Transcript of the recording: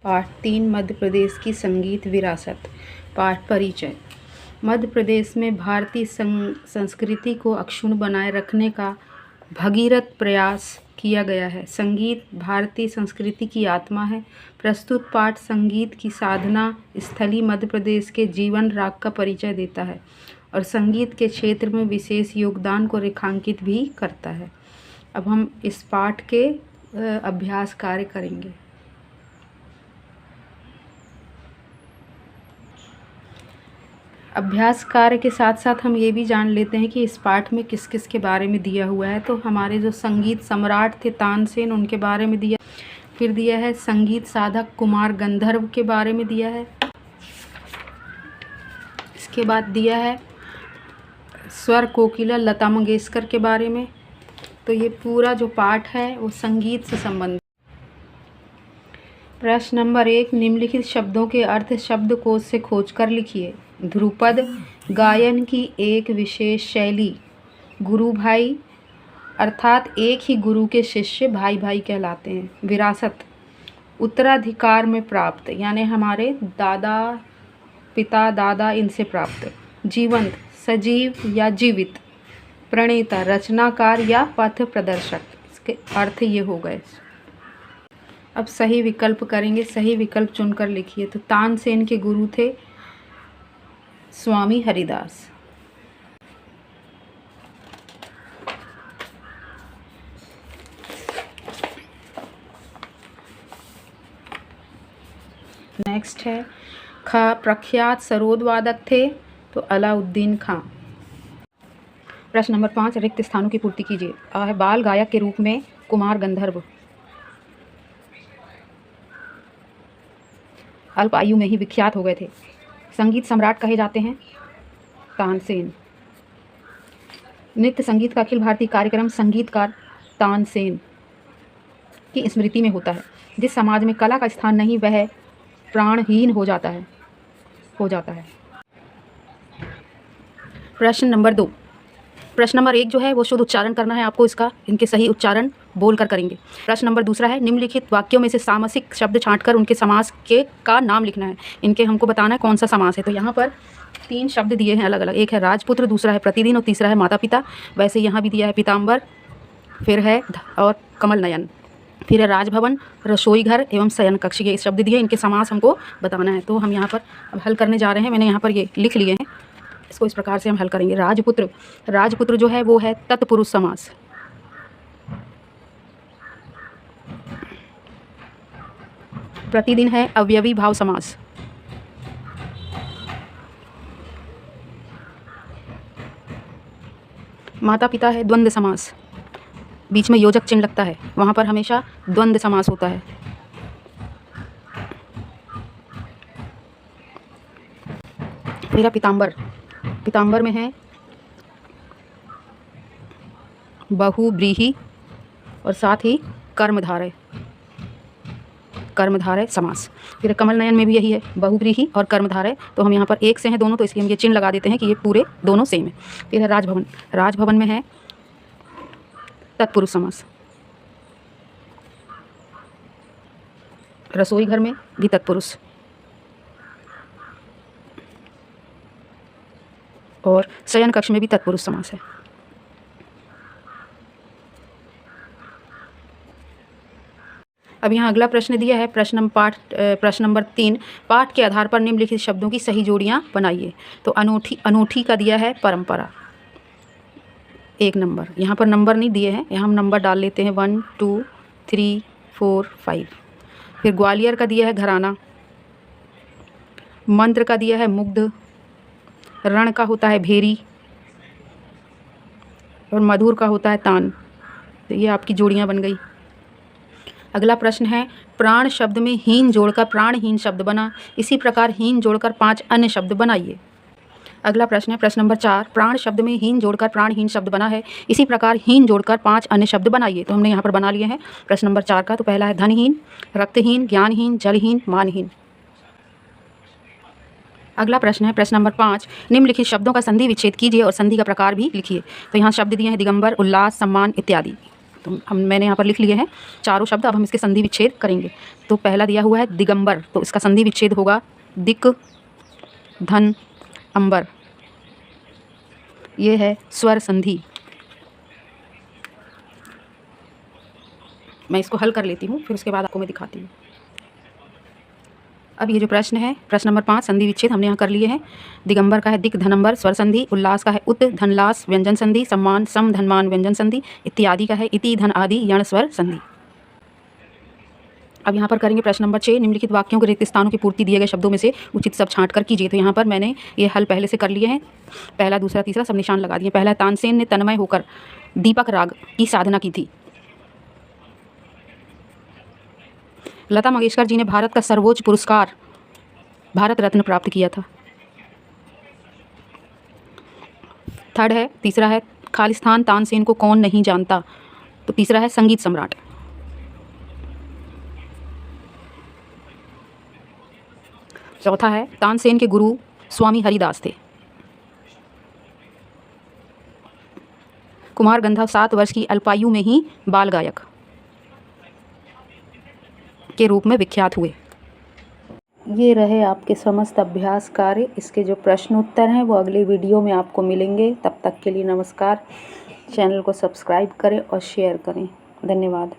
पाठ 3 मध्य प्रदेश की संगीत विरासत। पाठ परिचय। मध्य प्रदेश में भारतीय संस्कृति को अक्षुण्ण बनाए रखने का भगीरथ प्रयास किया गया है। संगीत भारतीय संस्कृति की आत्मा है। प्रस्तुत पाठ संगीत की साधना स्थली मध्य प्रदेश के जीवन राग का परिचय देता है और संगीत के क्षेत्र में विशेष योगदान को रेखांकित भी करता है। अब हम इस पाठ के अभ्यास कार्य करेंगे। अभ्यास कार्य के साथ साथ हम ये भी जान लेते हैं कि इस पाठ में किस किस के बारे में दिया हुआ है। तो हमारे जो संगीत सम्राट थे तानसेन, उनके बारे में दिया, फिर दिया है संगीत साधक कुमार गंधर्व के बारे में दिया है। इसके बाद दिया है स्वर कोकिला लता मंगेशकर के बारे में। तो ये पूरा जो पाठ है वो संगीत से संबंधित। प्रश्न नंबर 1, निम्नलिखित शब्दों के अर्थ शब्दकोश से खोजकर लिखिए। ध्रुपद गायन की एक विशेष शैली। गुरु भाई अर्थात एक ही गुरु के शिष्य भाई भाई कहलाते हैं। विरासत उत्तराधिकार में प्राप्त, यानी हमारे दादा पिता दादा इनसे प्राप्त। जीवंत सजीव या जीवित। प्रणेता रचनाकार या पथ प्रदर्शक। इसके अर्थ ये हो गए। अब सही विकल्प करेंगे, सही विकल्प चुनकर लिखिए। तो तानसेन के गुरु थे स्वामी हरिदास। नेक्स्ट है प्रख्यात सरोद वादक थे तो अलाउद्दीन खां। प्रश्न नंबर 5, रिक्त स्थानों की पूर्ति कीजिए। बाल गायक के रूप में कुमार गंधर्व। अल्प आयु में ही विख्यात हो गए थे। संगीत सम्राट कहे जाते हैं तानसेन। नृत्य संगीत का अखिल भारतीय कार्यक्रम संगीतकार तानसेन की स्मृति में होता है। जिस समाज में कला का स्थान नहीं वह प्राणहीन हो जाता है। प्रश्न नंबर 2। प्रश्न नंबर 1 जो है वो शुद्ध उच्चारण करना है आपको, इसका इनके सही उच्चारण बोलकर करेंगे। प्रश्न नंबर 2 है निम्नलिखित वाक्यों में से सामसिक शब्द छांटकर उनके समास का नाम लिखना है। इनके हमको बताना है कौन सा समास है। तो यहाँ पर 3 शब्द दिए हैं अलग अलग। एक है राजपुत्र, दूसरा है प्रतिदिन और तीसरा है माता पिता। वैसे यहाँ भी दिया है पीताम्बर, फिर है और कमल नयन, फिर है राजभवन, रसोई घर एवं शयन कक्ष। ये शब्द दिए, इनके समास हमको बताना है। तो हम यहाँ पर अब हल करने जा रहे हैं। मैंने यहाँ पर ये लिख लिए हैं, इसको इस प्रकार से हम हल करेंगे। राजपुत्र जो है वो है तत्पुरुष समास। प्रतिदिन है अवयवी भाव समास। माता पिता है द्वंद्व समास, बीच में योजक चिन्ह लगता है, वहाँ पर हमेशा द्वंद्व समास होता है। फिर पीताम्बर में है बहुव्रीहि और साथ ही कर्मधारय समास। फिर कमल नयन में भी यही है, बहुव्रीहि और कर्मधारय। तो हम यहाँ पर एक से हैं दोनों, तो इसलिए हम ये चिन्ह लगा देते हैं कि ये पूरे दोनों सेम है। फिर है राजभवन में है तत्पुरुष समास। रसोई घर में भी तत्पुरुष और शयन कक्ष में भी तत्पुरुष समास है। अब यहाँ अगला प्रश्न दिया है प्रश्न नंबर 3, पाठ के आधार पर निम्नलिखित शब्दों की सही जोड़ियाँ बनाइए। तो अनूठी का दिया है परंपरा, 1 नंबर। यहाँ पर नंबर नहीं दिए हैं, यहाँ हम नंबर डाल लेते हैं 1 2 3 4 5। फिर ग्वालियर का दिया है घराना। मंत्र का दिया है मुग्ध। रण का होता है भेरी और मधुर का होता है तान। तो ये आपकी जोड़ियाँ बन गई। अगला प्रश्न है प्राण शब्द में हीन जोड़कर प्राणहीन शब्द बना, इसी प्रकार हीन जोड़कर 5 अन्य शब्द बनाइए। अगला प्रश्न है प्रश्न नंबर 4, प्राण शब्द में हीन जोड़कर प्राणहीन शब्द बना है, इसी प्रकार हीन जोड़कर 5 अन्य शब्द बनाइए। तो हमने यहाँ पर बना लिए हैं प्रश्न नंबर 4 का। तो पहला है धनहीन, रक्तहीन, ज्ञानहीन, जलहीन, मानहीन। अगला प्रश्न है प्रश्न नंबर 5, निम्नलिखित शब्दों का संधि विच्छेद कीजिए और संधि का प्रकार भी लिखिए। तो यहाँ शब्द दिए हैं दिगंबर, उल्लास, सम्मान इत्यादि। तो मैंने यहाँ पर लिख लिए हैं चारों शब्द। अब हम इसके संधि विच्छेद करेंगे। तो पहला दिया हुआ है दिगंबर, तो इसका संधि विच्छेद होगा दिक धन अंबर। ये है स्वर संधि। मैं इसको हल कर लेती हूँ, फिर उसके बाद आपको मैं दिखाती हूँ। अब ये जो प्रश्न है, प्रश्न नंबर 5, संधि विच्छेद हमने यहाँ कर लिए हैं। दिगंबर का है दिक धनंबर स्वर संधि, उल्लास का है उत धनलास व्यंजन संधि, सम्मान सम धनमान व्यंजन संधि, इत्यादि का है इति धन आदि यण स्वर संधि। अब यहाँ पर करेंगे प्रश्न नंबर 6, निम्नलिखित वाक्यों के रिक्त स्थानों की पूर्ति दिए गए शब्दों में से उचित सब छांट कर कीजिए। तो यहाँ पर मैंने ये हल पहले से कर लिए हैं, पहला दूसरा तीसरा सब निशान लगा दिए। पहला, तानसेन ने तन्मय होकर दीपक राग की साधना की थी। लता मंगेशकर जी ने भारत का सर्वोच्च पुरस्कार भारत रत्न प्राप्त किया था। थर्ड है, तीसरा है खालिस्तान तानसेन को कौन नहीं जानता। तो तीसरा है संगीत सम्राट। चौथा है तानसेन के गुरु स्वामी हरिदास थे। कुमार गंधर्व 7 वर्ष की अल्पायु में ही बाल गायक के रूप में विख्यात हुए। ये रहे आपके समस्त अभ्यास कार्य। इसके जो प्रश्न उत्तर हैं वो अगले वीडियो में आपको मिलेंगे। तब तक के लिए नमस्कार। चैनल को सब्सक्राइब करें और शेयर करें। धन्यवाद।